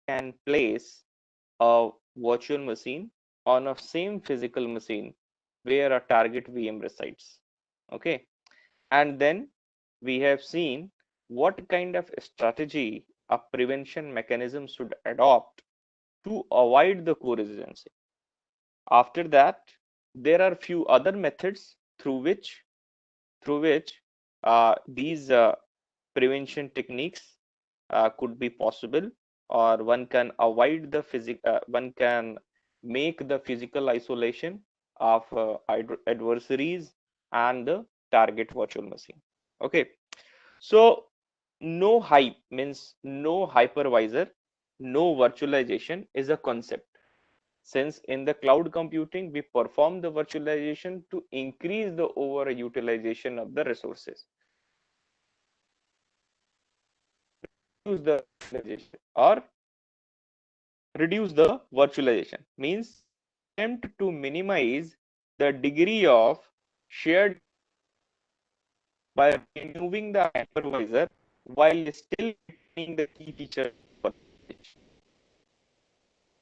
can place a virtual machine on a same physical machine where a target VM resides. Okay, and then we have seen what kind of strategy a prevention mechanism should adopt to avoid the co-residency. After that, there are few other methods through which these prevention techniques could be possible, or one can avoid the one can make the physical isolation of adversaries and the target virtual machine. Okay, so no hype means no hypervisor, no virtualization is a concept. Since in the cloud computing, we perform the virtualization to increase the overutilization of the resources, use the virtualization or reduce the virtualization means attempt to minimize the degree of shared by removing the hypervisor while still retaining the key feature.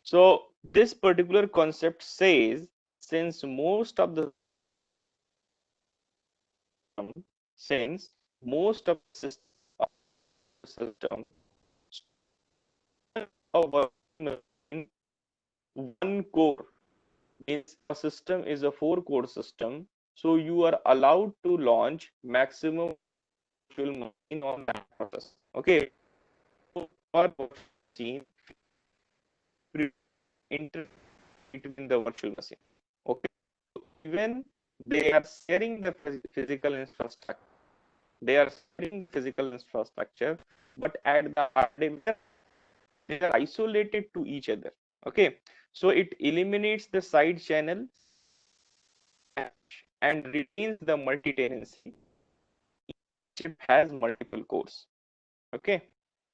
So this particular concept says since most of the since most of the system of one core means a system is a 4-core system, so you are allowed to launch maximum virtual machine on that process. Okay, so for machine inter between the virtual machine. Okay, so even they are sharing the physical infrastructure, they are sharing physical infrastructure, but at the hardware they are isolated to each other. Okay, so it eliminates the side channel and retains the multi-tenancy. Chip has multiple cores. Okay,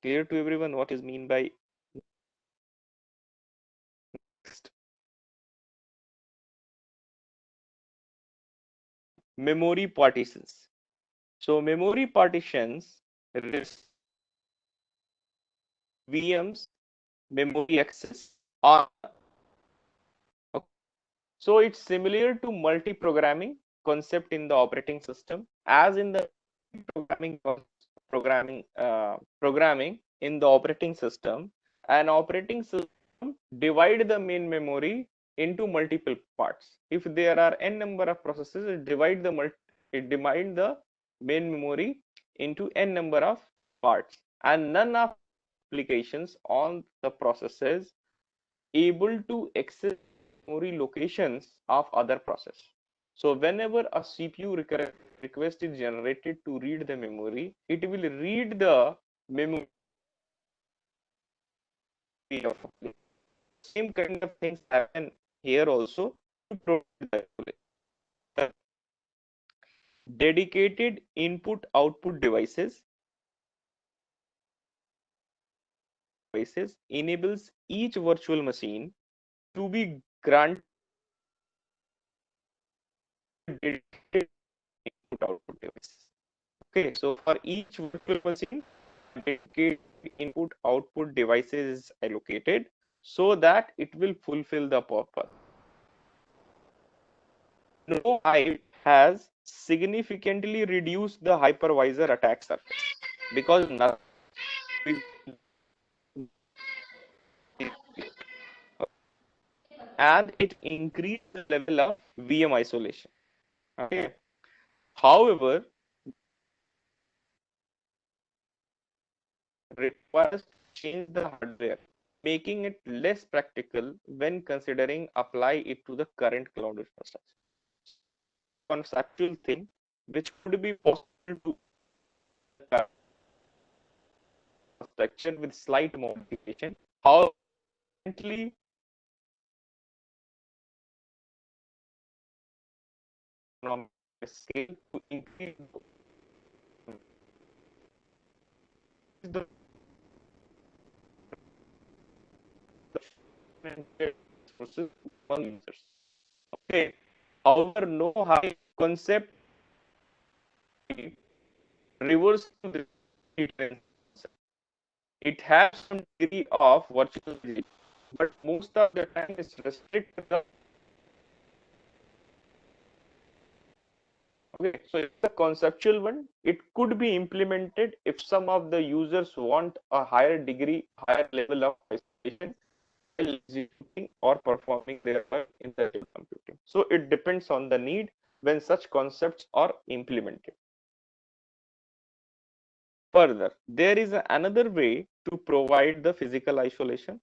clear to everyone what is mean by next? Memory partitions. So memory partitions rest VM's memory access on. Okay. So it's similar to multi-programming concept in the operating system, as in the programming programming in the operating system. An operating system divide the main memory into multiple parts. If there are n number of processes, it divide the main memory into n number of parts, and none of applications on the processes able to access memory locations of other process. So whenever a CPU request is generated to read the memory, it will read the memory of same kind of things happen here also to provide the dedicated input output devices enables each virtual machine to be granted dedicated input output device. Okay, so for each virtual machine, dedicated input output devices is allocated so that it will fulfill the purpose. No hype has significantly reduced the hypervisor attack surface because nothing and it increased the level of VM isolation. Okay. However, requires to change the hardware, making it less practical when considering apply it to the current cloud infrastructure. Conceptual thing which could be possible to structure with slight modification. How currently from scale to increase the resources among users. Okay. However, no high concept reverse to the it has some degree of virtual magic, but most of the time it's restricted. Okay, so it's a conceptual one. It could be implemented if some of the users want a higher degree, higher level of isolation while executing or performing their work in the real computing. So it depends on the need when such concepts are implemented. Further, there is another way to provide the physical isolation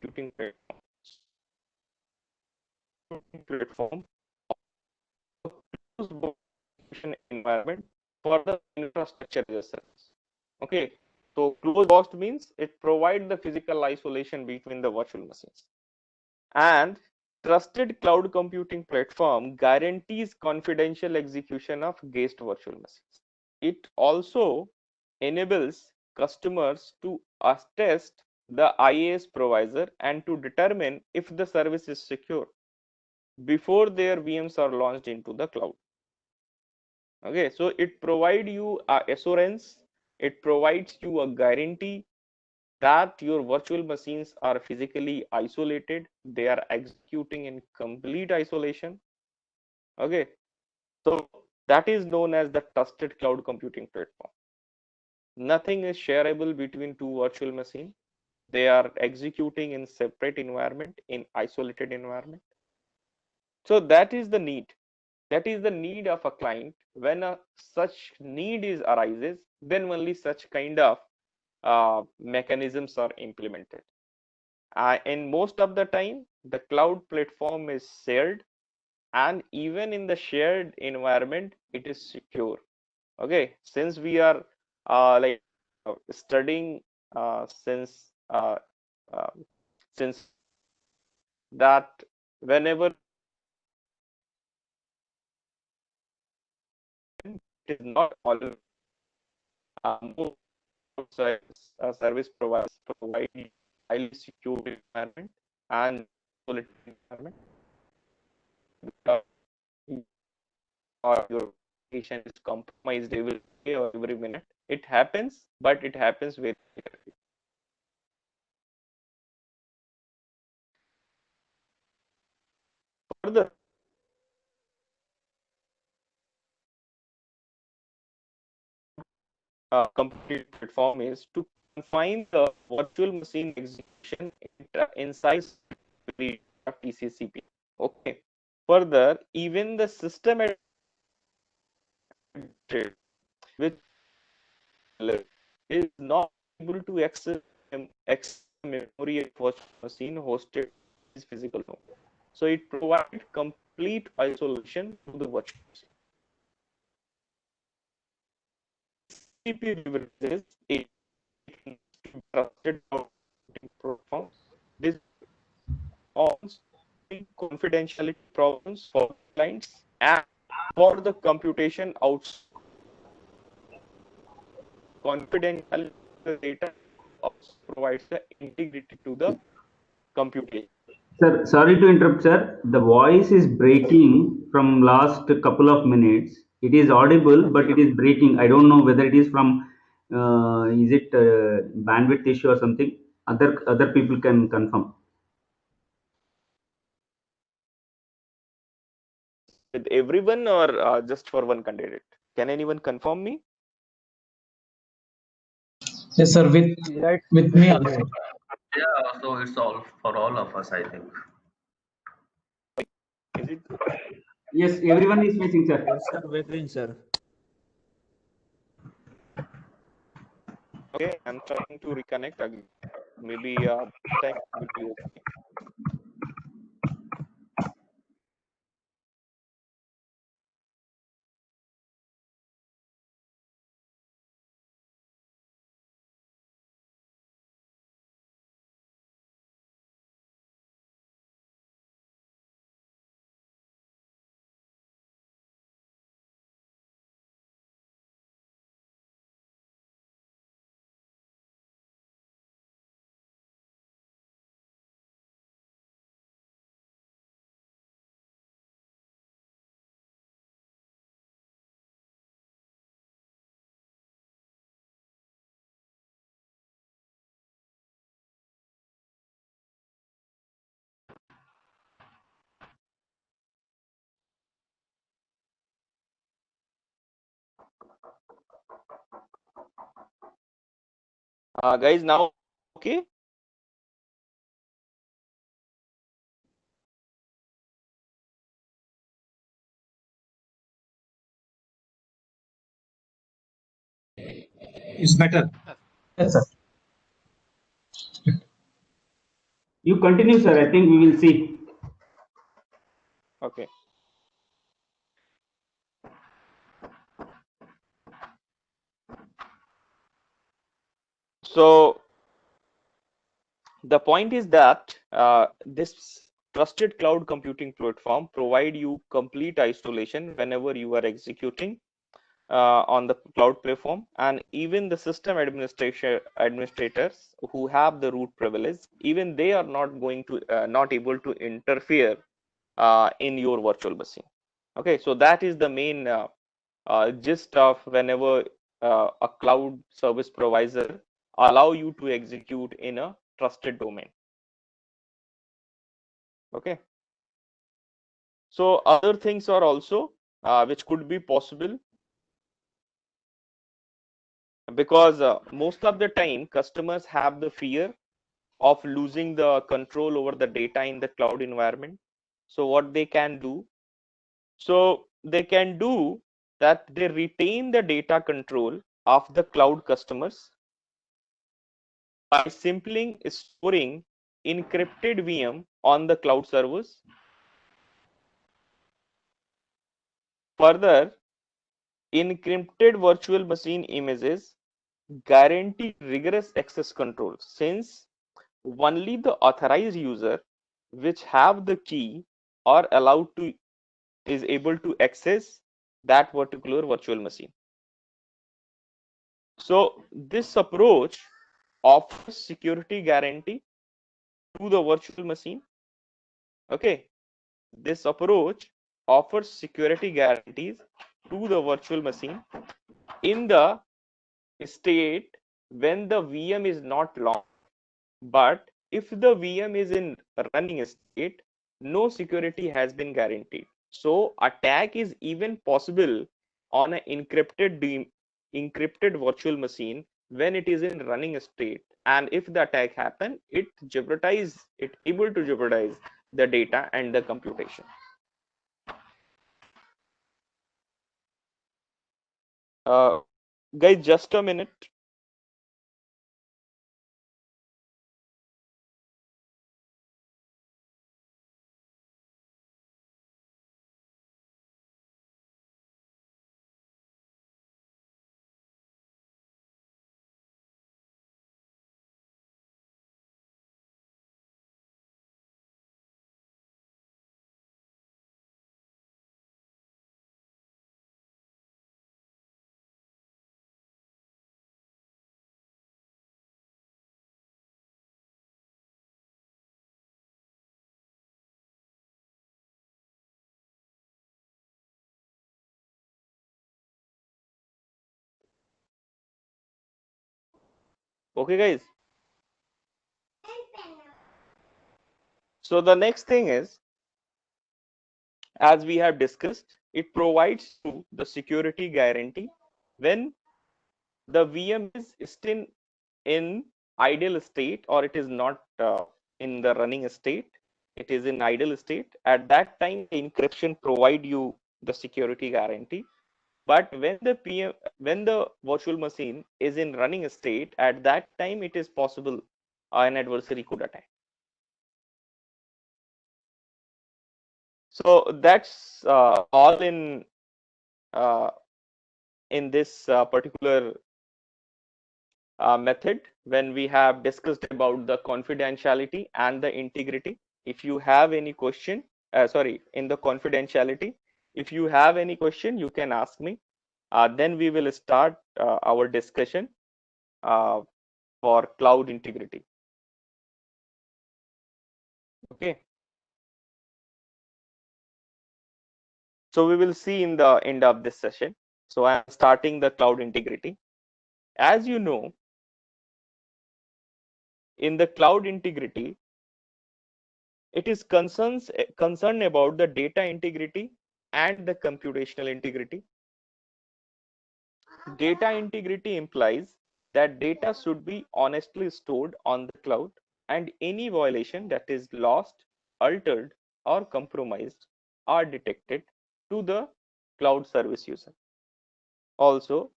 computing platform environment for the infrastructure as a service. Okay, so closed box means it provides the physical isolation between the virtual machines. And trusted cloud computing platform guarantees confidential execution of guest virtual machines. It also enables customers to test the IaaS provider and to determine if the service is secure before their VMs are launched into the cloud. Okay, so it provides you assurance, it provides you a guarantee that your virtual machines are physically isolated, they are executing in complete isolation. Okay, so that is known as the trusted cloud computing platform. Nothing is shareable between two virtual machines. They are executing in separate environment, in isolated environment. So that is the need. That is the need of a client. When such need is arises, then only such kind of mechanisms are implemented. And most of the time, the cloud platform is shared, and even in the shared environment, it is secure. Okay, since we are like studying uh, uh, since that whenever it is not all more service providers provide highly secure environment and isolated environment, uh, or your application is compromised every day or every minute. It happens, but it happens very rarely. Further, complete platform is to confine the virtual machine execution inside TCCP. Okay. Further, even the system administrator, which is not able to access memory of virtual machine hosted in physical form. So it provides complete isolation to the virtual machine. TCP leverages a trusted platform. This solves confidentiality problems for clients and for the computation outs confidential data also provides the integrity to the computation. Sir, sorry to interrupt, sir. The voice is breaking from last couple of minutes. It is audible, but Okay. it is breaking. I don't know whether it is from is it bandwidth issue or something. Other people can confirm. With everyone or just for one candidate? Can anyone confirm me? Yes, sir. Yeah, With me also. yeah, so it's all for all of us, I think. Is it Yes, everyone is facing, sir. Yes, sir, within, sir. okay? I'm trying to reconnect again. Maybe time will be okay. Guys, now okay? It's better. Yes, sir. You continue, sir. I think we will see. Okay. So the point is that this trusted cloud computing platform provide you complete isolation whenever you are executing on the cloud platform, and even the system administrators who have the root privilege, even they are not going to not able to interfere in your virtual machine. Okay, so that is the main gist of whenever a cloud service provider allow you to execute in a trusted domain. Okay, so other things are also which could be possible, because most of the time customers have the fear of losing the control over the data in the cloud environment. So what they can do, so they can do that they retain the data control of the cloud customers by simply storing encrypted VM on the cloud servers. Further, encrypted virtual machine images guarantee rigorous access control, since only the authorized user which have the key are allowed to is able to access that particular virtual machine. So this approach offers security guarantee to the virtual machine. Okay, this approach offers security guarantees to the virtual machine in the state when the VM is not launched. But if the VM is in running state, no security has been guaranteed. So attack is even possible on an encrypted virtual machine when it is in running state. And if the attack happen, it able to jeopardize the data and the computation. Uh, Guys, just a minute. Okay, guys. So the next thing is, as we have discussed, it provides you the security guarantee when the VM is still in idle state, or it is not in the running state. It is in idle state. At that time, the encryption provide you the security guarantee. But when the virtual machine is in running state, at that time it is possible an adversary could attack. So that's all uh, in this particular method when we have discussed about the confidentiality and the integrity. If you have any question, sorry, in the confidentiality, if you have any question, you can ask me. Then we will start our discussion for cloud integrity. Okay. So we will see in the end of this session. So I am starting the cloud integrity. As you know, in the cloud integrity, it is concerned about the data integrity and the computational integrity. Data integrity implies that data should be honestly stored on the cloud, and any violation that is lost, altered, or compromised are detected to the cloud service user. Also,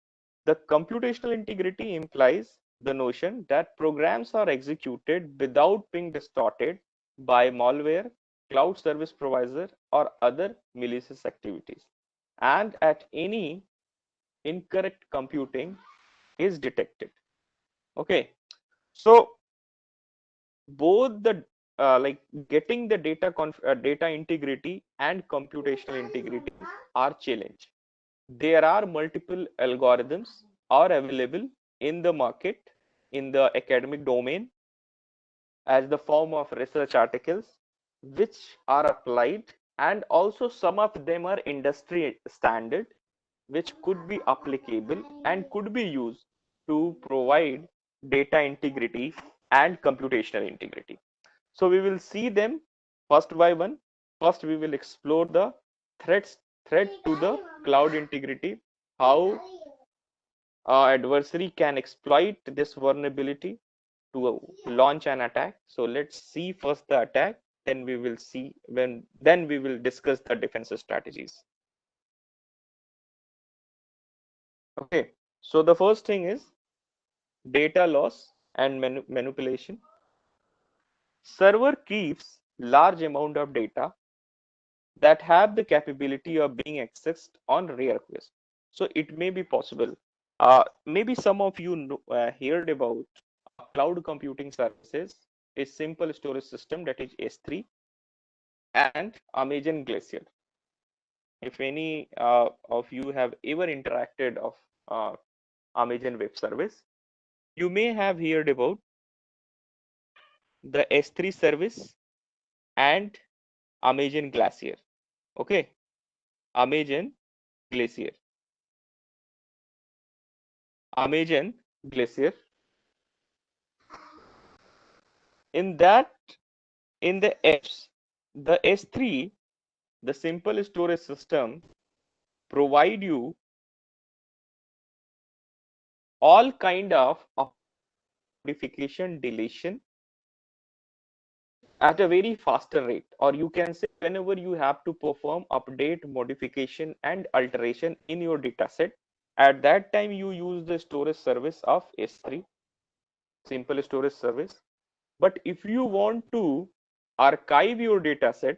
the computational integrity implies the notion that programs are executed without being distorted by malware, cloud service provider, or other malicious activities, and at any incorrect computing is detected. Okay, so both the like getting the data integrity and computational integrity are challenge. There are multiple algorithms are available in the market, in the academic domain, as the form of research articles which are applied, and also some of them are industry standard which could be applicable and could be used to provide data integrity and computational integrity. So we will see them first by one. First, we will explore the threat to the cloud integrity, how adversary can exploit this vulnerability to launch an attack. So let's see first the attack, then we will see then we will discuss the defensive strategies. Okay, so the first thing is data loss and manipulation. Server keeps large amount of data that have the capability of being accessed on rare request. So it may be possible. Maybe some of you heard about cloud computing services, a simple storage system that is S3, and Amazon Glacier. If any of you have ever interacted of Amazon Web Service, you may have heard about the S3 service and Amazon Glacier. Okay, Amazon Glacier. Amazon Glacier. In the apps, the S3, the simple storage system, provide you all kind of modification deletion at a very faster rate, or you can say whenever you have to perform update, modification, and alteration in your dataset, at that time you use the storage service of S3, simple storage service. But if you want to archive your dataset,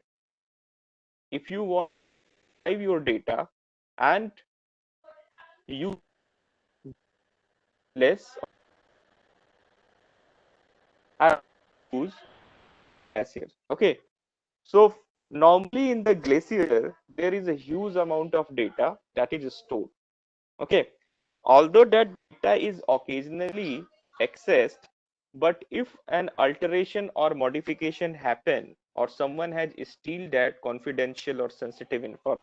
if you want to archive your data and you less and use Glacier. Okay, so normally in the Glacier there is a huge amount of data that is stored. Okay, although that data is occasionally accessed, but if an alteration or modification happen or someone has steal that confidential or sensitive information,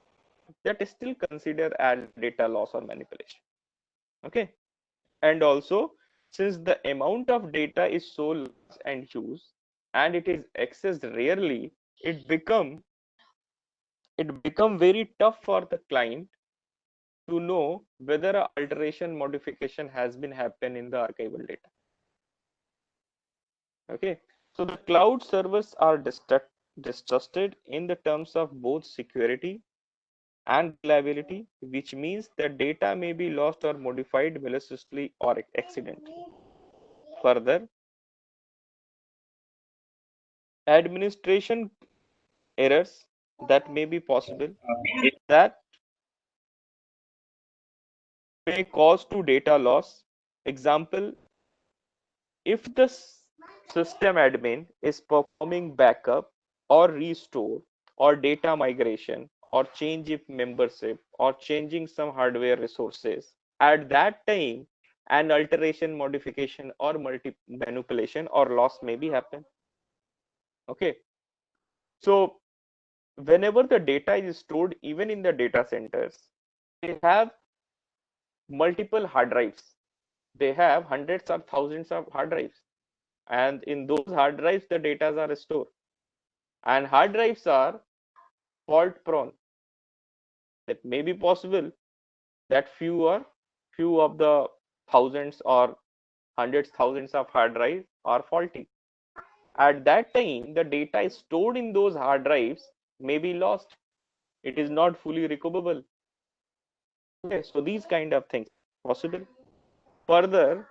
that is still considered as data loss or manipulation. Okay, and also since the amount of data is so large and huge and it is accessed rarely, it become very tough for the client to know whether an alteration modification has been happened in the archival data. Okay, so the cloud servers are distrusted in the terms of both security and reliability, which means that data may be lost or modified maliciously or accidentally. Further, administration errors that may be possible that may cause to data loss. Example, if the system admin is performing backup or restore or data migration or change of membership or changing some hardware resources, at that time an alteration, modification, or manipulation or loss may be happen. Okay, so whenever the data is stored even in the data centers, they have multiple hard drives. They have hundreds or thousands of hard drives, and in those hard drives the data are stored, and hard drives are fault prone. It may be possible that few of the thousands or hundreds, thousands of hard drives are faulty. At that time, the data is stored in those hard drives may be lost. It is not fully recoverable. Okay, so these kind of things possible. Further,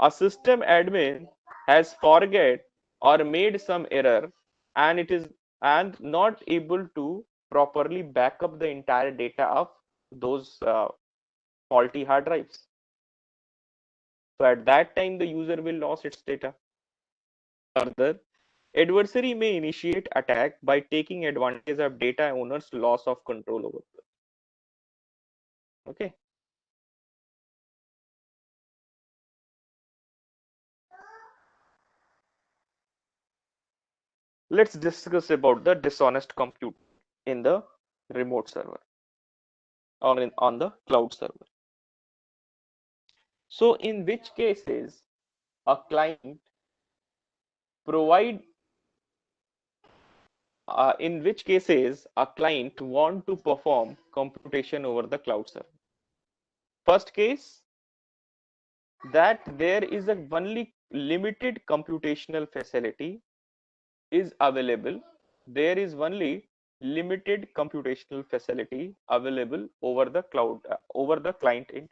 a system admin has forget or made some error and it is and not able to properly back up the entire data of those faulty hard drives. So at that time, the user will lose its data. Further, adversary may initiate attack by taking advantage of data owner's loss of control over them. Okay. Let's discuss about the dishonest compute in the remote server or on the cloud server. So in which cases a client provide in which cases a client want to perform computation over the cloud server. First case, that there is a only limited computational facility is available. There is only limited computational facility available over the cloud, over the client end.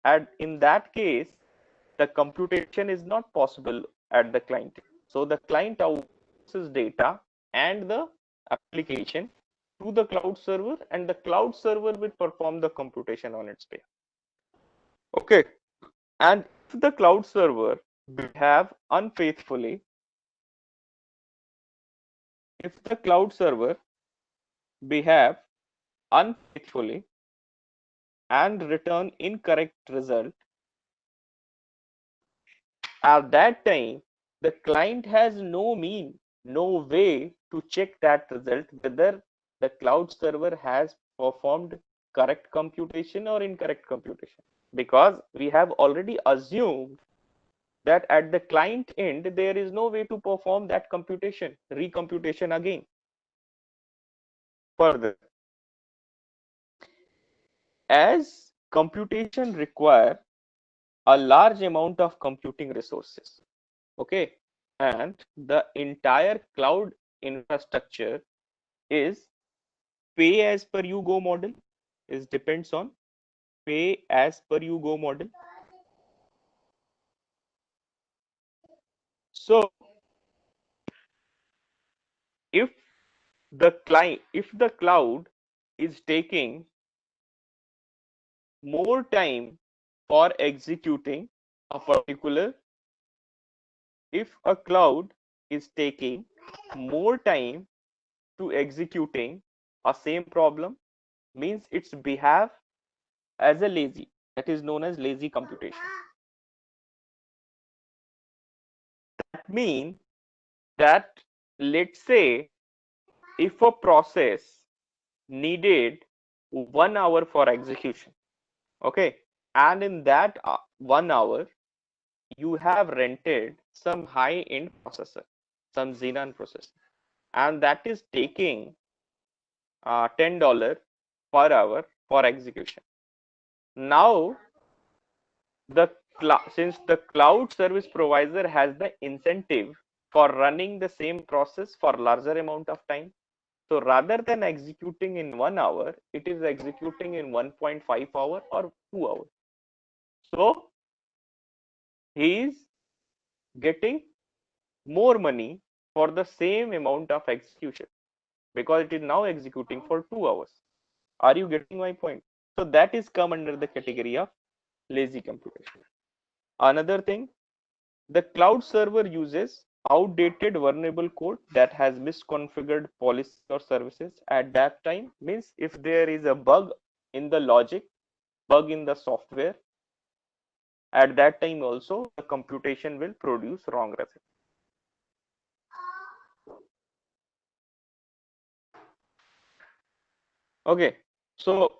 And in that case, the computation is not possible at the client. So the client outsources data and the application to the cloud server, and the cloud server will perform the computation on its behalf. Okay. And if the cloud server behave unfaithfully, if the cloud server behave unfaithfully and return incorrect result, at that time the client has no way to check that result whether the cloud server has performed correct computation or incorrect computation, because we have already assumed that at the client end there is no way to perform that computation, recomputation again. Further, as computation require a large amount of computing resources, okay, and the entire cloud infrastructure is pay as per you go model, is depends on pay as per you go model. So if the cloud is taking more time for executing a particular, if a cloud is taking more time to executing a same problem, means its behave as a lazy, that is known as lazy computation. That means that, let's say, if a process needed 1 hour for execution, okay, and in that 1 hour you have rented some high-end processor, some Xenon processor, and that is taking $10 per hour for execution. Now since the cloud service provider has the incentive for running the same process for larger amount of time, so rather than executing in 1 hour, it is executing in 1.5 hour or 2 hours. So he is getting more money for the same amount of execution because it is now executing for 2 hours. Are you getting my point? So that is come under the category of lazy computation. Another thing, the cloud server uses outdated vulnerable code that has misconfigured policies or services at that time. Means if there is a bug in the logic, bug in the software, at that time also the computation will produce wrong result. Okay, so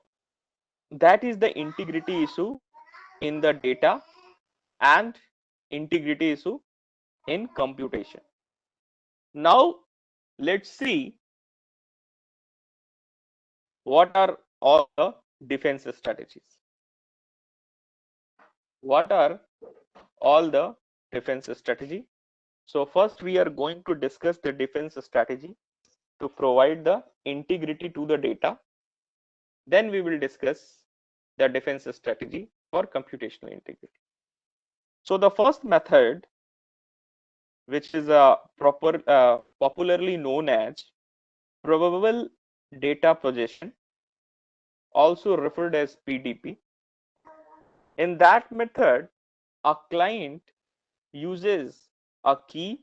that is the integrity issue in the data and integrity issue in computation. Now let's see what are all the defense strategies. What are all the defense strategy. So first we are going to discuss the defense strategy to provide the integrity to the data. Then we will discuss the defense strategy for computational integrity. So the first method, which is popularly known as probable data possession, also referred as PDP. In that method, a client uses a key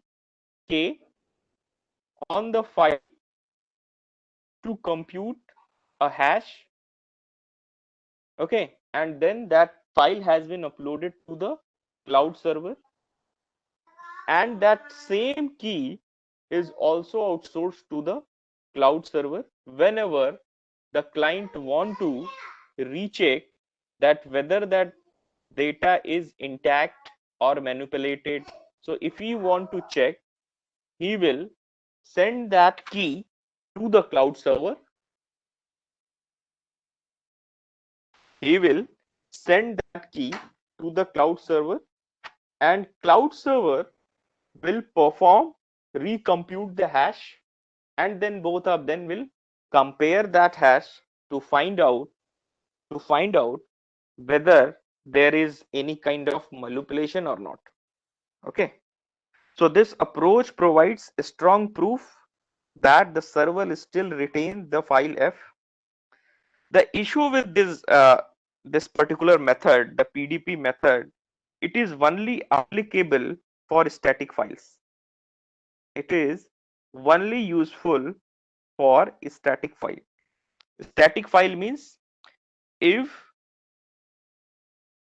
K on the file to compute a hash, okay, and then that file has been uploaded to the cloud server, and that same key is also outsourced to the cloud server whenever the client want to recheck that whether that data is intact or manipulated. So if he want to check, he will send that key to the cloud server. He will send that key to the cloud server, and cloud server will perform recompute the hash, and then both of them will compare that hash to find out whether there is any kind of manipulation or not. Okay, so this approach provides a strong proof that the server will still retain the file F. The issue with this particular method, the PDP method, it is only applicable for static files. It is only useful for static file. Static file means if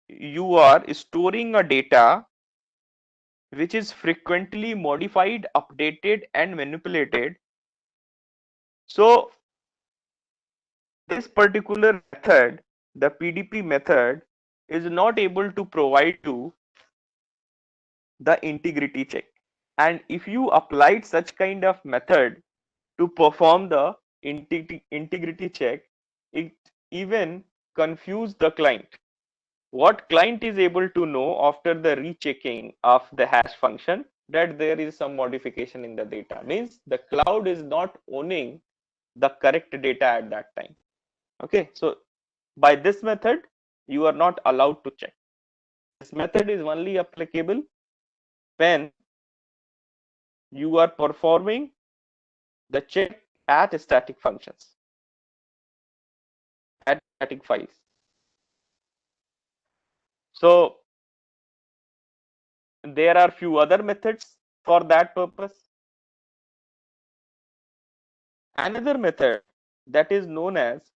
you are storing a data which is frequently modified, updated, and manipulated. So this particular method, the PDP method, is not able to provide you the integrity check. And if you applied such kind of method to perform the integrity check, it even confuse the client. What client is able to know after the rechecking of the hash function that there is some modification in the data, means the cloud is not owning the correct data at that time. Okay, so by this method you are not allowed to check. This method is only applicable when you are performing the check at static functions, at static files. So there are few other methods for that purpose. Another method that is known as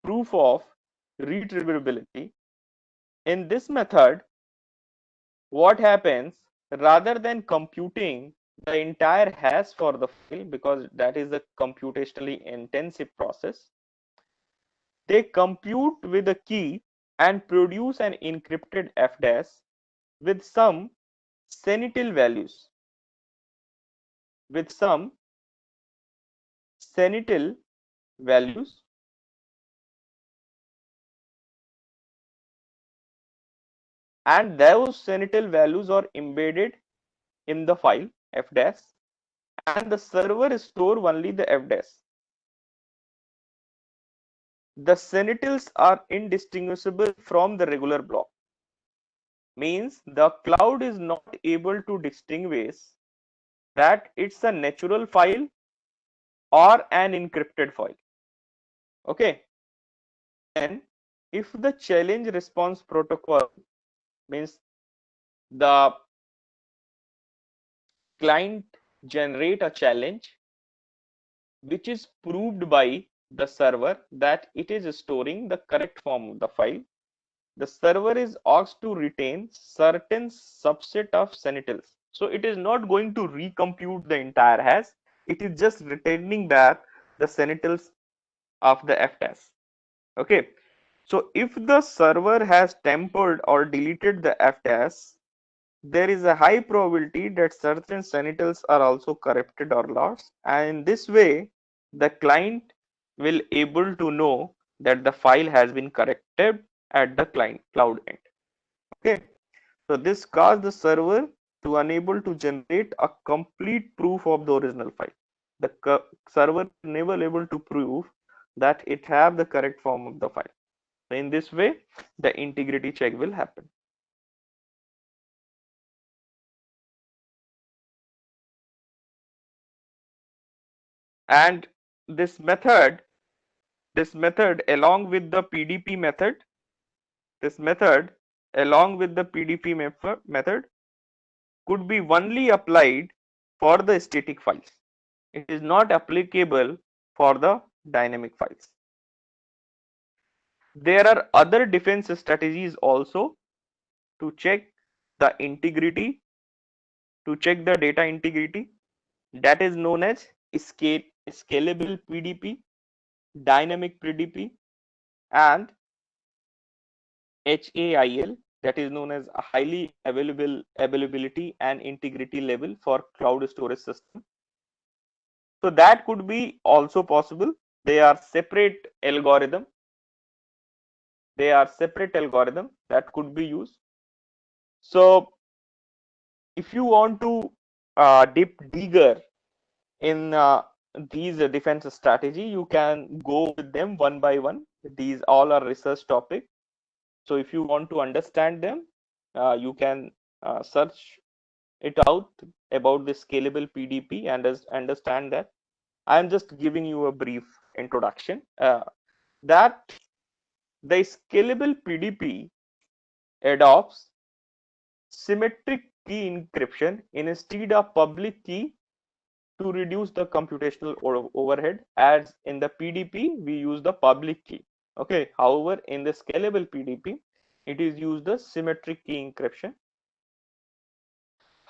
proof of retrievability. In this method, what happens, rather than computing the entire hash for the file, because that is a computationally intensive process, they compute with a key and produce an encrypted F dash with some Senitil values. And those Senitil values are embedded in the file F dash, and the server store only the F dash. The Senitils are indistinguishable from the regular block, means the cloud is not able to distinguish that it's a natural file or an encrypted file. Okay, and if the challenge response protocol, means the client generate a challenge which is proved by the server that it is storing the correct form of the file, the server is asked to retain certain subset of Senitils. So it is not going to recompute the entire hash, it is just returning back the Senitils of the F dash. Okay, so if the server has tempered or deleted the F dash, there is a high probability that certain Senitils are also corrupted or lost, and in this way the client will able to know that the file has been corrected at the client cloud end. Okay, So this caused the server to unable to generate a complete proof of the original file. The server never able to prove that it have the correct form of the file. So in this way, the integrity check will happen. And this method along with the PDP method, method could be only applied for the static files. It is not applicable for the dynamic files. There are other defense strategies also to check the integrity, to check the data integrity, that is known as scalable PDP, dynamic PDP, and HAIL, that is known as a highly availability and integrity level for cloud storage system. So that could be also possible. They are separate algorithm. That could be used. So if you want to dip deeper in these defense strategy, you can go with them one by one. These all are research topic. So if you want to understand them, you can search it out about the scalable PDP and understand that. I'm just giving you a brief introduction. That the scalable PDP adopts symmetric key encryption instead of public key to reduce the computational overhead. As in the PDP, we use the public key. Okay. However, in the scalable PDP, it is used the symmetric key encryption.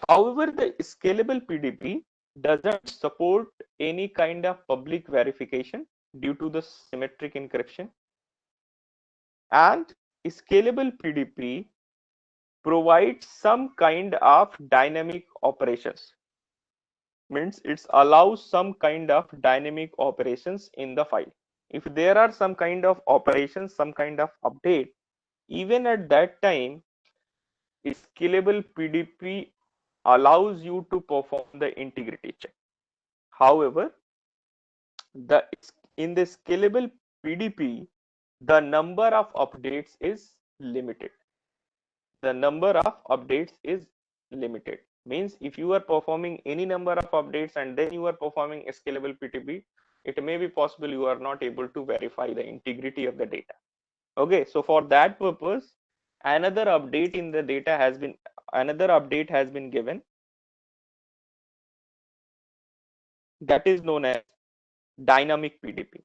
However, the scalable PDP doesn't support any kind of public verification due to the symmetric encryption. And scalable PDP provides some kind of dynamic operations. Means it allows some kind of dynamic operations in the file. If there are some kind of operations, some kind of update, even at that time, scalable PDP allows you to perform the integrity check. However, in the scalable PDP, the number of updates is limited. Means if you are performing any number of updates and then you are performing a scalable PDP, it may be possible you are not able to verify the integrity of the data. Okay, so for that purpose, another update has been given, that is known as dynamic PDP.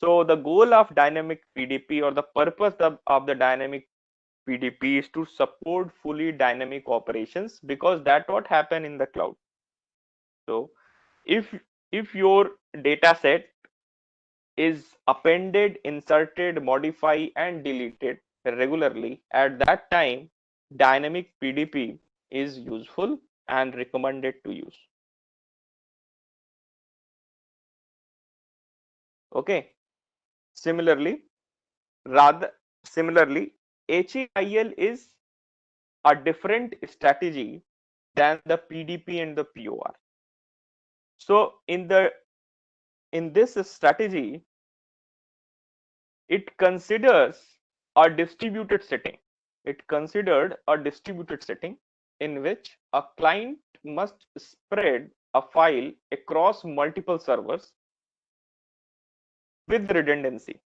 So the goal of dynamic PDP, or the purpose of the dynamic PDP, is to support fully dynamic operations, because that's what happen in the cloud. So if your data set is appended, inserted, modified, and deleted regularly, at that time dynamic PDP is useful and recommended to use. Okay. Similarly, HAIL is a different strategy than the PDP and the POR. So in this strategy, it considers a distributed setting. In which a client must spread a file across multiple servers with redundancy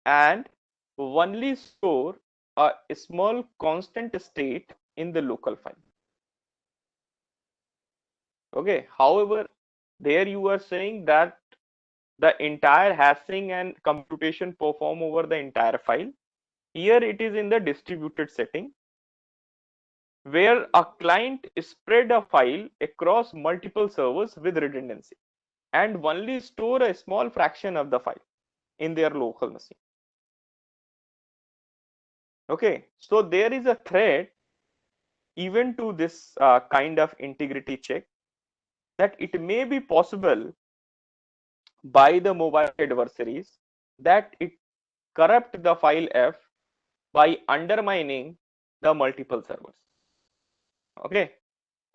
and only store a small constant state in the local file. Okay. However, there you are saying that the entire hashing and computation perform over the entire file. Here it is in the distributed setting, where a client spread a file across multiple servers with redundancy and only store a small fraction of the file in their local machine. Okay, so there is a threat even to this kind of integrity check, that it may be possible by the mobile adversaries that it corrupt the file F by undermining the multiple servers. Okay,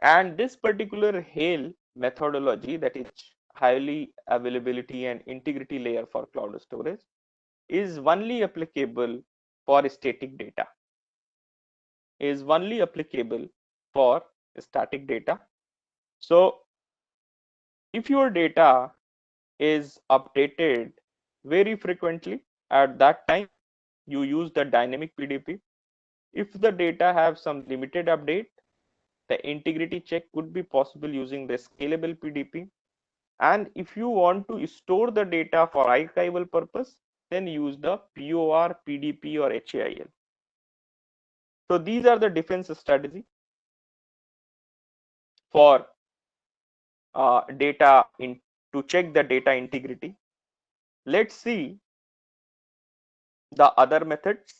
and this particular HAIL methodology, that is highly availability and integrity layer for cloud storage, is only applicable for static data. Is only applicable for static data. So if your data is updated very frequently, at that time you use the dynamic PDP. If the data have some limited update, the integrity check could be possible using the scalable PDP. And if you want to store the data for archival purpose, then use the POR, PDP, or HAIL. So these are the defense strategy for data in to check the data integrity. Let's see the other methods.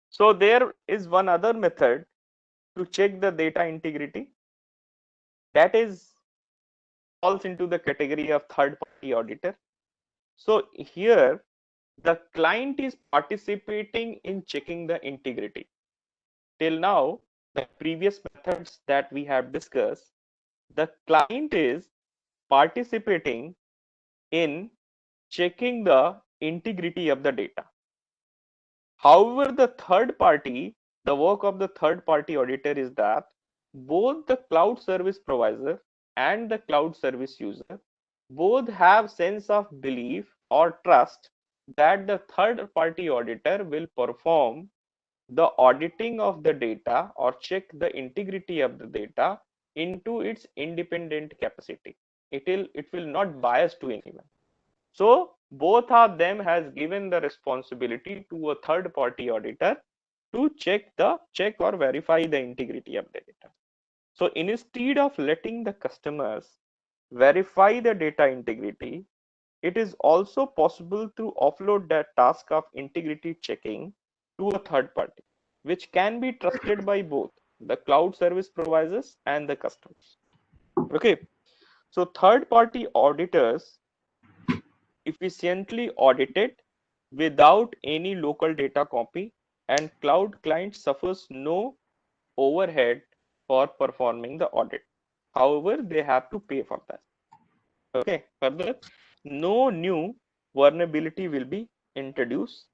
So there is one other method to check the data integrity, that is falls into the category of third party auditor. So here the client is participating in checking the integrity. Till now, the previous methods that we have discussed, the client is participating in checking the integrity of the data. However, the work of the third party auditor is that both the cloud service provider and the cloud service user both have sense of belief or trust that the third party auditor will perform the auditing of the data or check the integrity of the data into its independent capacity. It will not bias to anyone. So both of them has given the responsibility to a third party auditor to check or verify the integrity of the data. So instead of letting the customers verify the data integrity, it is also possible to offload that task of integrity checking to a third party, which can be trusted by both the cloud service providers and the customers. Okay, so third party auditors efficiently audited without any local data copy, and cloud client suffers no overhead for performing the audit. However, they have to pay for that. Okay, further, no new vulnerability will be introduced,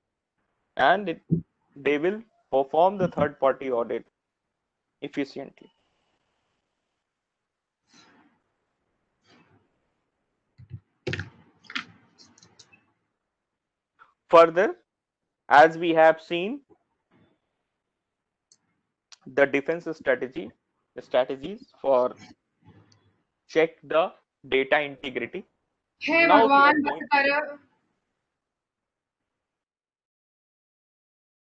and they will perform the third party audit efficiently. Further, as we have seen, the defense strategies for check the data integrity. Hey Now we are भगवान going. बचाओ।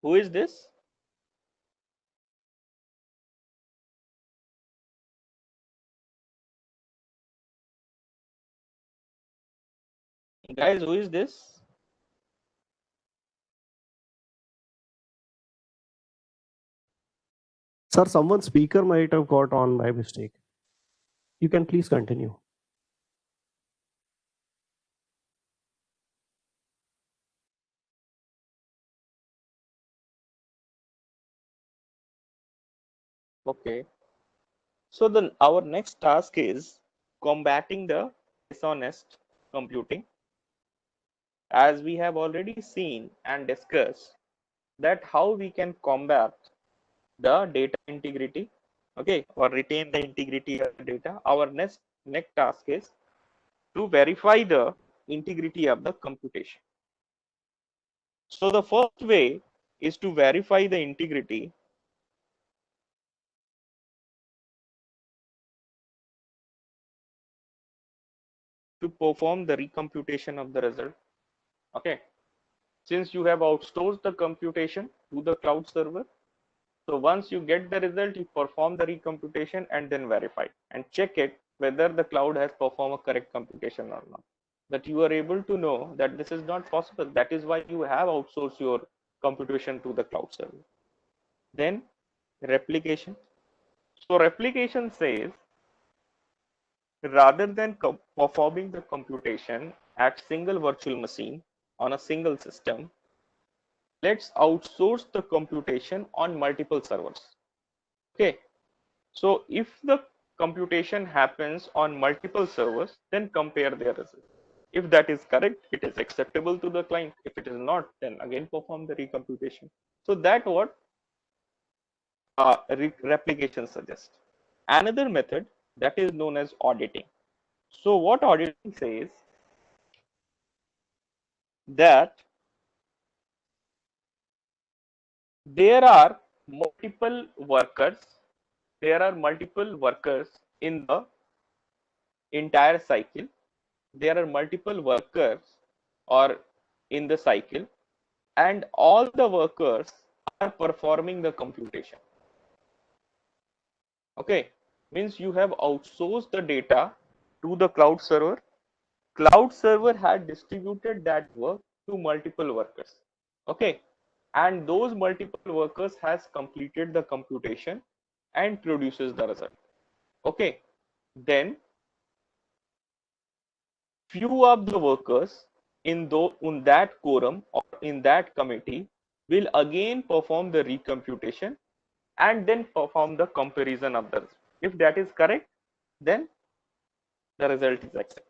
Who is this? Guys, who is this? Sir, someone's speaker might have got on by mistake. You can please continue. Okay. So then our next task is combating the dishonest computing. As we have already seen and discussed that how we can combat the data integrity, okay, or retain the integrity of the data. Our next task is to verify the integrity of the computation. So the first way is to verify the integrity to perform the recomputation of the result. Okay, since you have outsourced the computation to the cloud server, so once you get the result, you perform the recomputation and then verify and check it whether the cloud has performed a correct computation or not. That you are able to know that this is not possible. That is why you have outsourced your computation to the cloud server. Then replication. So replication says rather than performing the computation at single virtual machine on a single system, let's outsource the computation on multiple servers. Okay, So if the computation happens on multiple servers, then compare their results. If that is correct, it is acceptable to the client. If it is not, then again perform the recomputation. So that what replication suggests. Another method that is known as auditing. So what auditing says that there are multiple workers, in the entire cycle. There are multiple workers or in the cycle, and all the workers are performing the computation. Okay, means you have outsourced the data to the cloud server. Cloud server had distributed that work to multiple workers. Okay, and those multiple workers has completed the computation and produces the result. Okay, then few of the workers in that quorum or in that committee will again perform the recomputation and then perform the comparison of the result. If that is correct, then the result is accepted.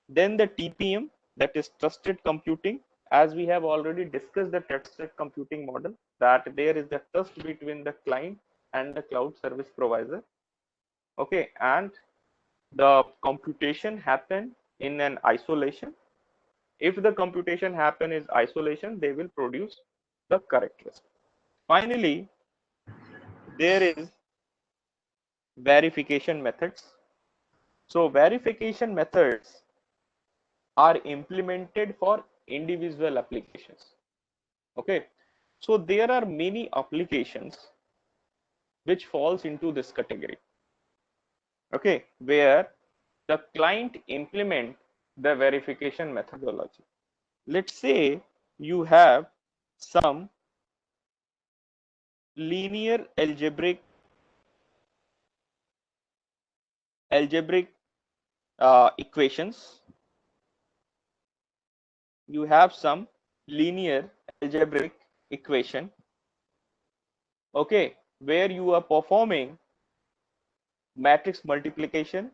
Then the TPM, that is trusted computing, as we have already discussed the trusted computing model, that there is the trust between the client and the cloud service provider. Okay, and the computation happen in an isolation. If the computation happen is isolation, they will produce the correct result. Finally, there is verification methods. So verification methods are implemented for individual applications. Okay, so there are many applications which falls into this category. Okay, where the client implement the verification methodology. Let's say you have some linear algebraic equations. You have some linear algebraic equation, okay, where you are performing matrix multiplication,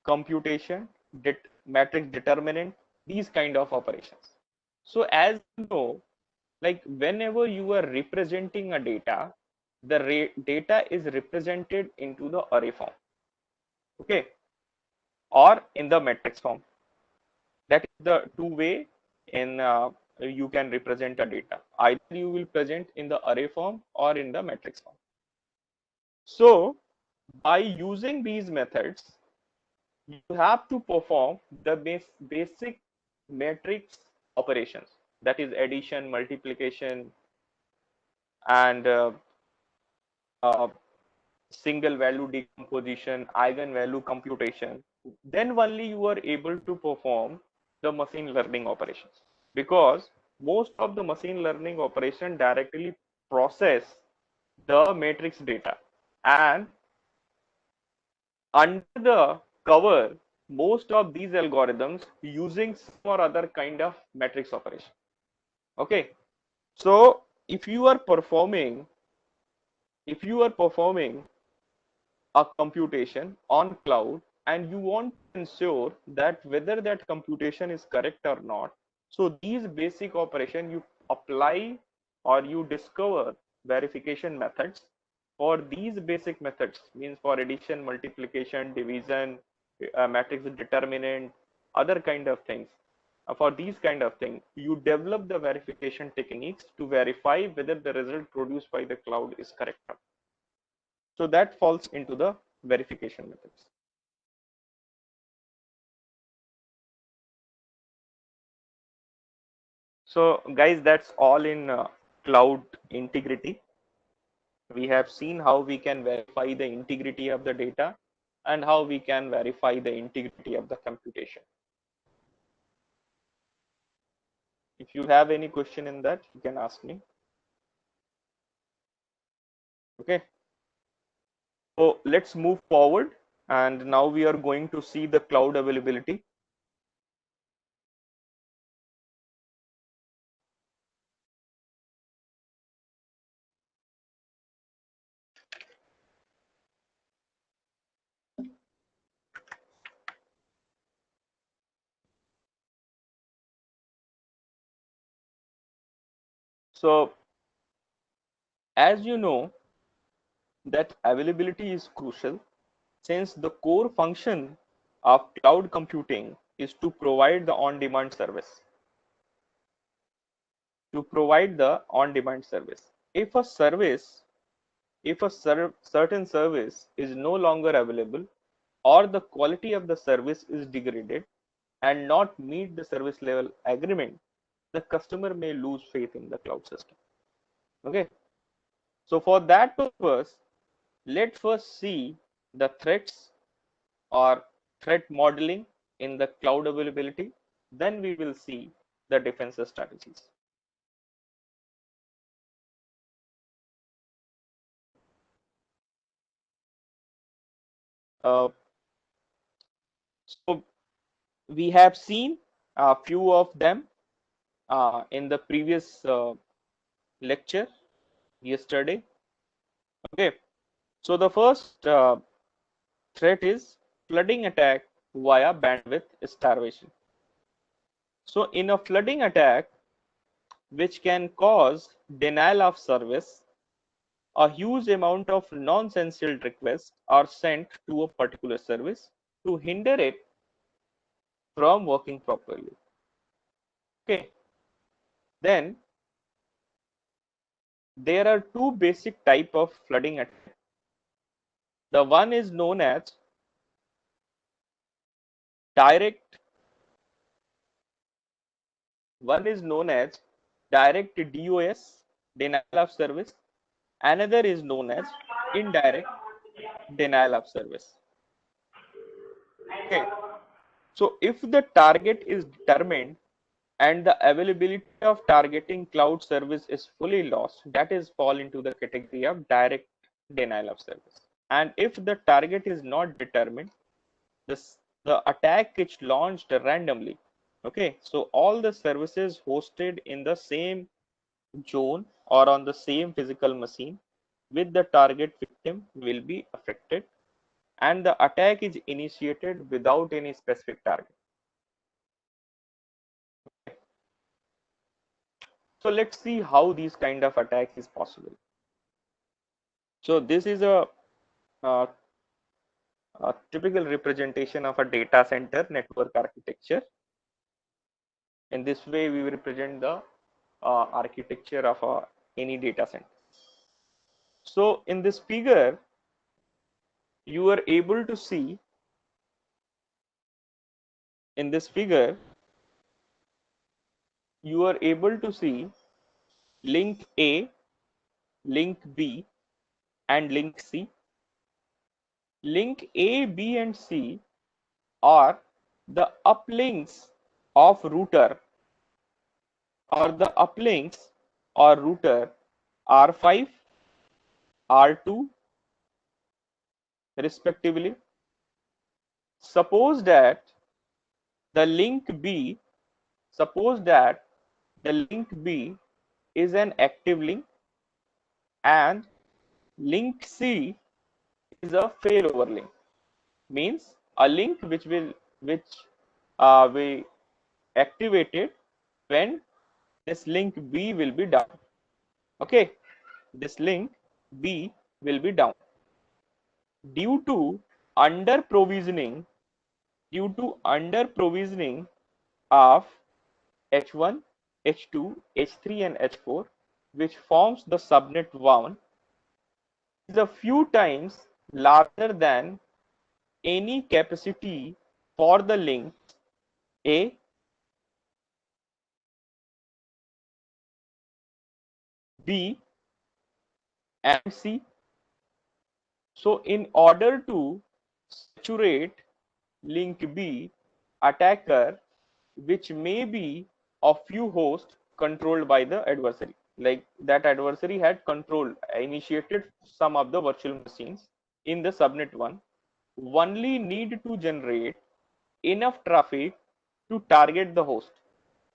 computation, matrix determinant, these kind of operations. So as you know, like whenever you are representing a data, the data is represented into the array form, okay, or in the matrix form. That is the two way in you can represent a data. Either you will present in the array form or in the matrix form. So by using these methods, you have to perform the basic matrix operations, that is addition, multiplication, and uh, single value decomposition, eigenvalue computation. Then only you are able to perform the machine learning operations, because most of the machine learning operation directly process the matrix data, and under the cover most of these algorithms using some or other kind of matrix operation. Okay, so if you are performing a computation on cloud and you want to ensure that whether that computation is correct or not, so these basic operation you apply or you discover verification methods for these basic methods, means for addition, multiplication, division, matrix determinant, other kind of things. For these kind of things you develop the verification techniques to verify whether the result produced by the cloud is correct or not. So that falls into the verification methods. So guys, that's all in cloud integrity. We have seen how we can verify the integrity of the data and how we can verify the integrity of the computation. If you have any question in that, you can ask me. Okay. So let's move forward. And now we are going to see the cloud availability. So as you know that availability is crucial, since the core function of cloud computing is to provide the on-demand service. If a certain service is no longer available, or the quality of the service is degraded and not meet the service level agreement, the customer may lose faith in the cloud system. Okay, so for that purpose, let's first see the threats or threat modeling in the cloud availability. Then we will see the defense strategies. Uh, so we have seen a few of them in the previous lecture yesterday. Okay, so the first threat is flooding attack via bandwidth starvation. So in a flooding attack, which can cause denial of service, a huge amount of non-essential requests are sent to a particular service to hinder it from working properly. Okay, then there are two basic type of flooding attack. The one is known as direct DOS, denial of service. Another is known as indirect denial of service. Okay, so if the target is determined and the availability of targeting cloud service is fully lost, that is fall into the category of direct denial of service. And if the target is not determined, the attack is launched randomly. Okay, so all the services hosted in the same zone or on the same physical machine with the target victim will be affected, and the attack is initiated without any specific target. So let's see how these kind of attacks is possible. So this is a typical representation of a data center network architecture. In this way, we will represent the architecture of any data center. So in this figure, you are able to see link A, link B, and link C. Link A, B, and C are the uplinks of router, or the uplinks or router R5, R2 respectively. Suppose that the link B is an active link and link C is a failover link. Means a link which we activated when this link B will be down. Okay, this link B will be down due to under provisioning of H1, H2, H3 and H4, which forms the subnet 1, is a few times larger than any capacity for the link A, B and C. So in order to saturate link B, attacker, which may be a few hosts controlled by the adversary, like that adversary had initiated some of the virtual machines in the subnet 1, only need to generate enough traffic to target the host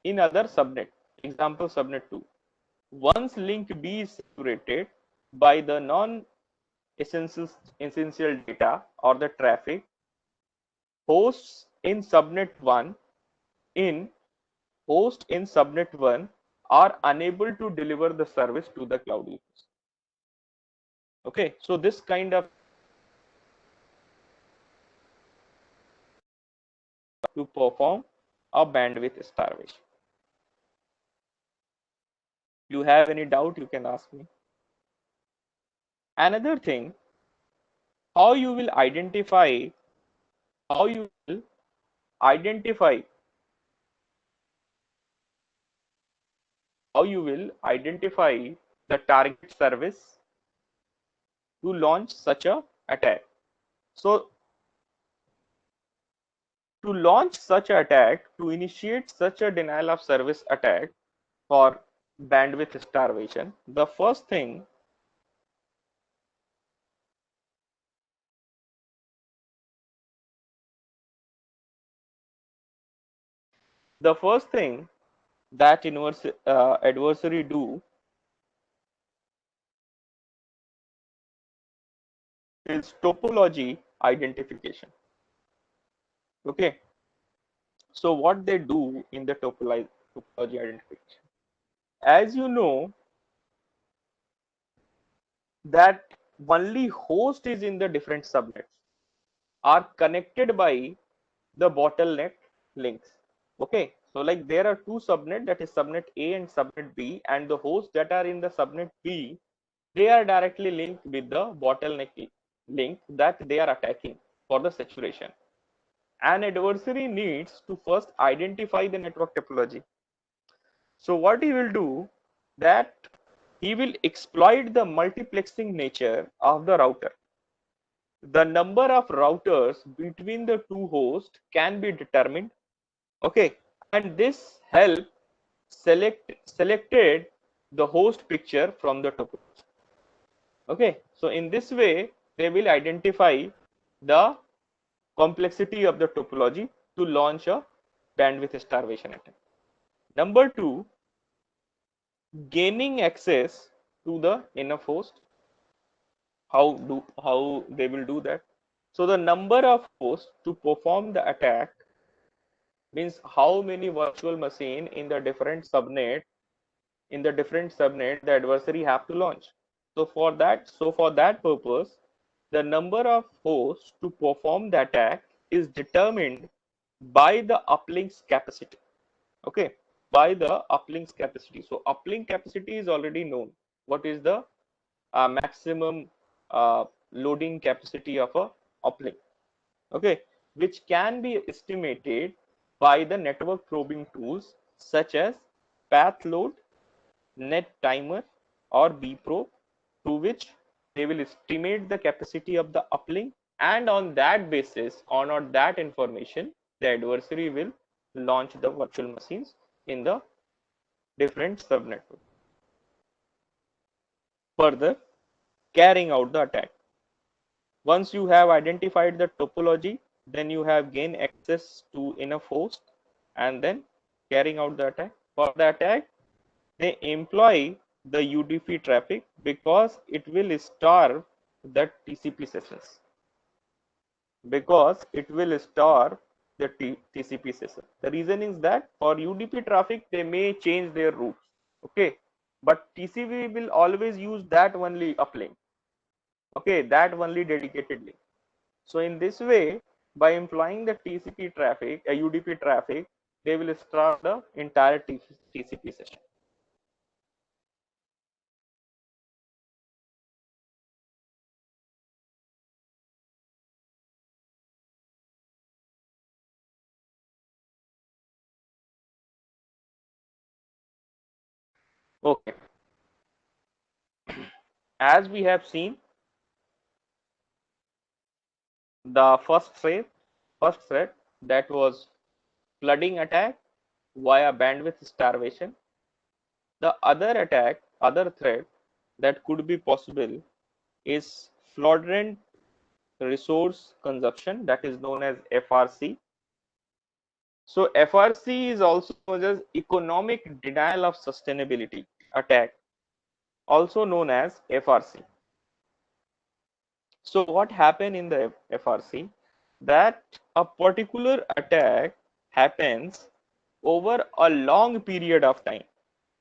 in other subnet, example subnet 2. Once link B is saturated by the non-essential data or the traffic, hosts in subnet 1 are unable to deliver the service to the cloud users. Okay, so this kind of to perform a bandwidth starvation. You have any doubt, you can ask me. Another thing, how you will identify how you will identify the target service to launch such a attack. So to launch such an attack, to initiate such a denial of service attack for bandwidth starvation, the first thing that adversary do is topology identification. Okay, so what they do in the topology identification, as you know that only host is in the different subnets are connected by the bottleneck links. Okay, so like there are two subnet, that is subnet A and subnet B, and the hosts that are in the subnet B, they are directly linked with the bottleneck link that they are attacking for the saturation. An adversary needs to first identify the network topology. So what he will do, that he will exploit the multiplexing nature of the router. The number of routers between the two hosts can be determined. Okay, and this help selected the host picture from the topology. Okay, so in this way they will identify the complexity of the topology to launch a bandwidth starvation attack. Number two, gaining access to the enough host. How they will do that? So the number of hosts to perform the attack means how many virtual machine in the different subnet the adversary have to launch. So for that purpose, the number of hosts to perform the attack is determined by the uplinks capacity. Okay, by the uplinks capacity. So uplink capacity is already known. What is the maximum loading capacity of a uplink? Okay, which can be estimated by the network probing tools such as pathload, nettimer, or bprobe, to which they will estimate the capacity of the uplink, and on that basis, on that information, the adversary will launch the virtual machines in the different subnetwork. Further, carrying out the attack. Once you have identified the topology, then you have gained access to enough host and then carrying out the attack. For the attack, they employ the UDP traffic because it will starve the TCP sessions. Because it will starve the TCP session. The reason is that for UDP traffic, they may change their routes. Okay, but TCP will always use that only uplink. Okay, that only dedicated link. So in this way, by employing the TCP traffic, a UDP traffic, they will starve the entire TCP session. Okay, as we have seen, the first threat that was flooding attack via bandwidth starvation. The other threat that could be possible is fraudulent resource consumption, that is known as FRC. So FRC is also known as economic denial of sustainability attack, also known as FRC. So what happened in the FRC, that a particular attack happens over a long period of time.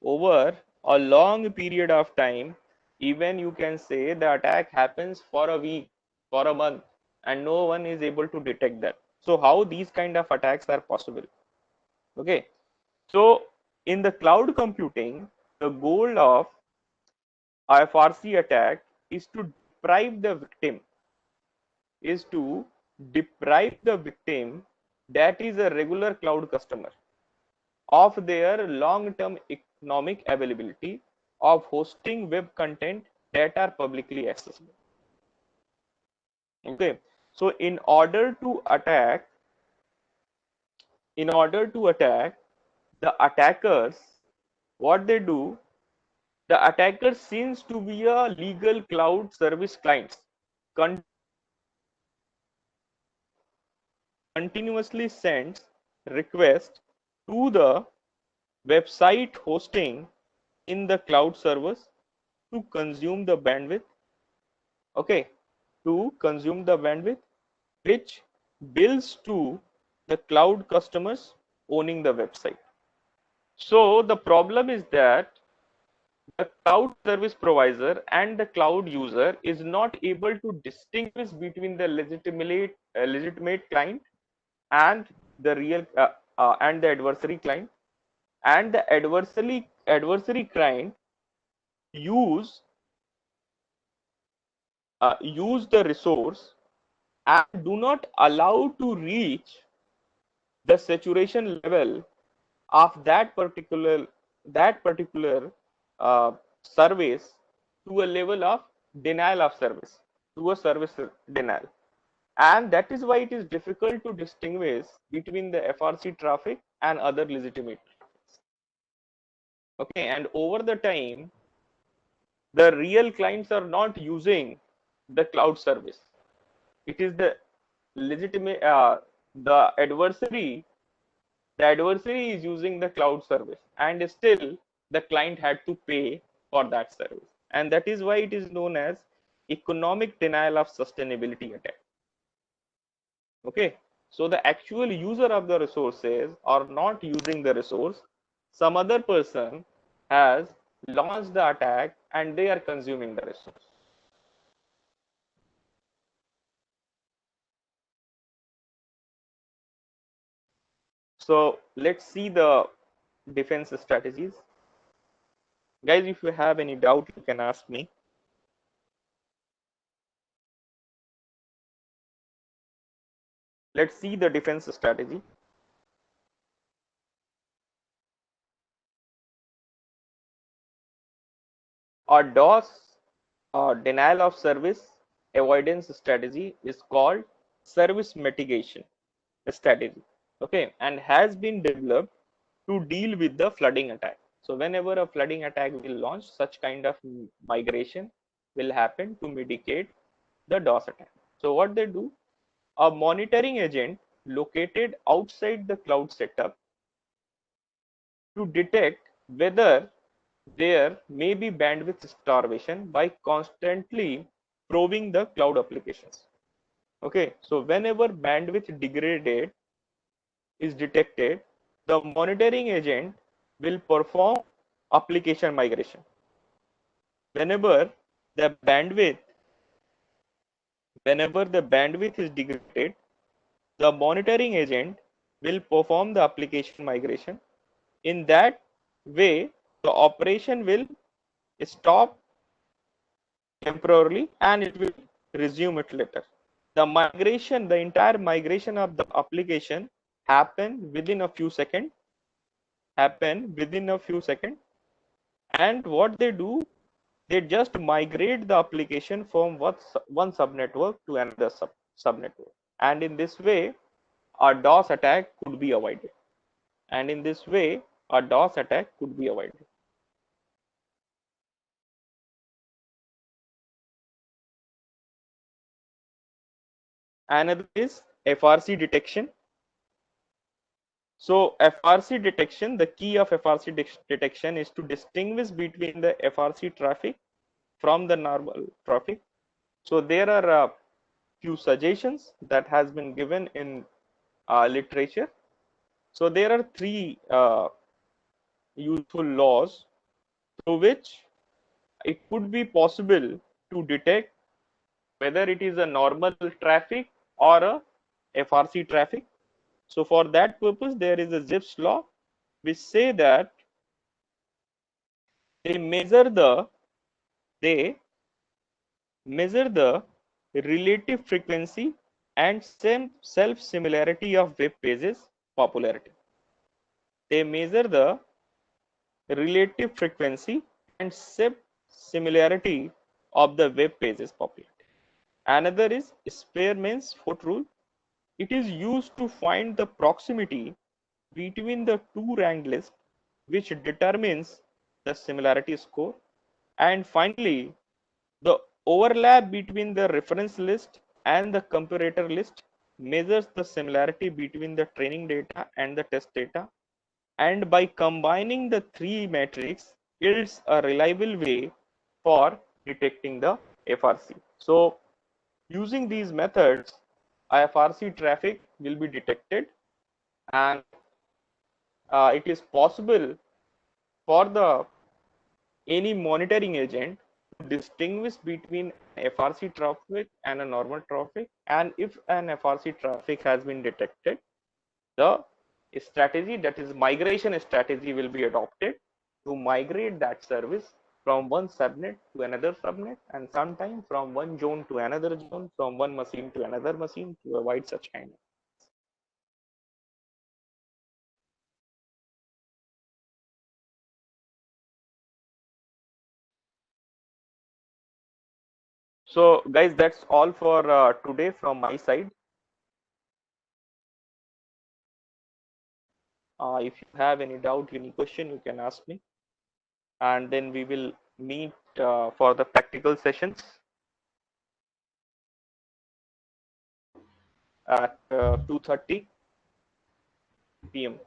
over a long period of time, even you can say the attack happens for a week, for a month, and no one is able to detect that. So how these kind of attacks are possible? Okay, so in the cloud computing, the goal of FRC attack is to deprive the victim, is to deprive the victim that is a regular cloud customer of their long-term economic availability of hosting web content that are publicly accessible. Okay, so in order to attack the attackers, what they do, the attacker seems to be a legal cloud service clients continuously sends requests to the website hosting in the cloud servers to consume the bandwidth. Okay, to consume the bandwidth, which bills to the cloud customers owning the website. So the problem is that the cloud service provider and the cloud user is not able to distinguish between the legitimate client and the real and the adversary client, and the adversary client use use the resource and do not allow to reach the saturation level of that particular uh, service to a level of denial of service, to a service denial. And that is why it is difficult to distinguish between the FRC traffic and other legitimate. Okay, and over the time, the real clients are not using the cloud service. It is the legitimate, the adversary is using the cloud service, and still the client had to pay for that service. And that is why it is known as economic denial of sustainability attack. Okay, so the actual user of the resources are not using the resource. Some other person has launched the attack and they are consuming the resource. So let's see the defense strategies. Guys, if you have any doubt, you can ask me. Let's see the defense strategy. A DOS, denial of service avoidance strategy, is called service mitigation strategy. Okay, and has been developed to deal with the flooding attack. So whenever a flooding attack will launch, such kind of migration will happen to mitigate the DOS attack. So what they do, a monitoring agent located outside the cloud setup to detect whether there may be bandwidth starvation by constantly probing the cloud applications. Okay, so whenever bandwidth degraded is detected, the monitoring agent will perform application migration. Whenever the bandwidth is degraded, the monitoring agent will perform the application migration. In that way, the operation will stop temporarily and it will resume it later. The entire migration of the application happen within a few seconds. And what they do, they just migrate the application from one subnetwork to another subnetwork. And in this way, a DOS attack could be avoided. Another is FRC detection. So FRC detection, the key of FRC detection is to distinguish between the FRC traffic from the normal traffic. So there are a few suggestions that has been given in literature. So there are three useful laws through which it could be possible to detect whether it is a normal traffic or a FRC traffic. So for that purpose, there is a Zipf's law which say that they measure the relative frequency and self similarity of web pages popularity. They measure the relative frequency and similarity of the web pages popularity. Another is Spearman's foot rule. It is used to find the proximity between the two ranked lists, which determines the similarity score. And finally, the overlap between the reference list and the comparator list measures the similarity between the training data and the test data. And by combining the three metrics, yields a reliable way for detecting the FRC. So using these methods, FRC traffic will be detected, and it is possible for the any monitoring agent to distinguish between FRC traffic and a normal traffic. And if an FRC traffic has been detected, the strategy, that is migration strategy, will be adopted to migrate that service from one subnet to another subnet, and sometimes from one zone to another zone, from one machine to another machine, to avoid such kind of. So guys, that's all for today from my side. If you have any doubt, any question, you can ask me, and then we will meet for the practical sessions at 2:30 p.m.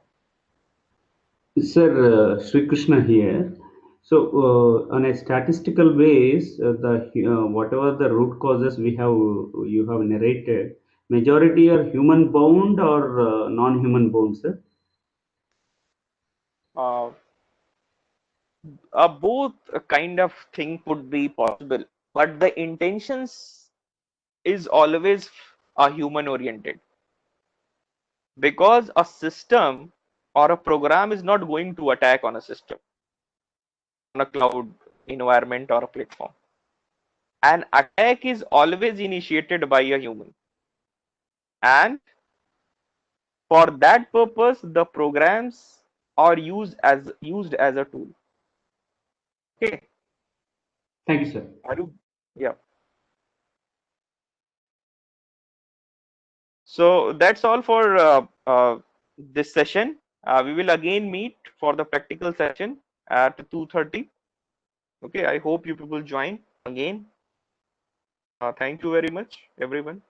Sir, Sri Krishna here. So, on a statistical base, whatever the root causes you have narrated, majority are human bound or non-human bound, sir? Both kind of thing could be possible, but the intentions is always human oriented, because a system or a program is not going to attack on a system, on a cloud environment or a platform. An attack is always initiated by a human, and for that purpose the programs are used as a tool. Okay. Thank you, sir. Yeah. So that's all for this session. We will again meet for the practical session at 2:30. Okay, I hope you people join again. Thank you very much, everyone.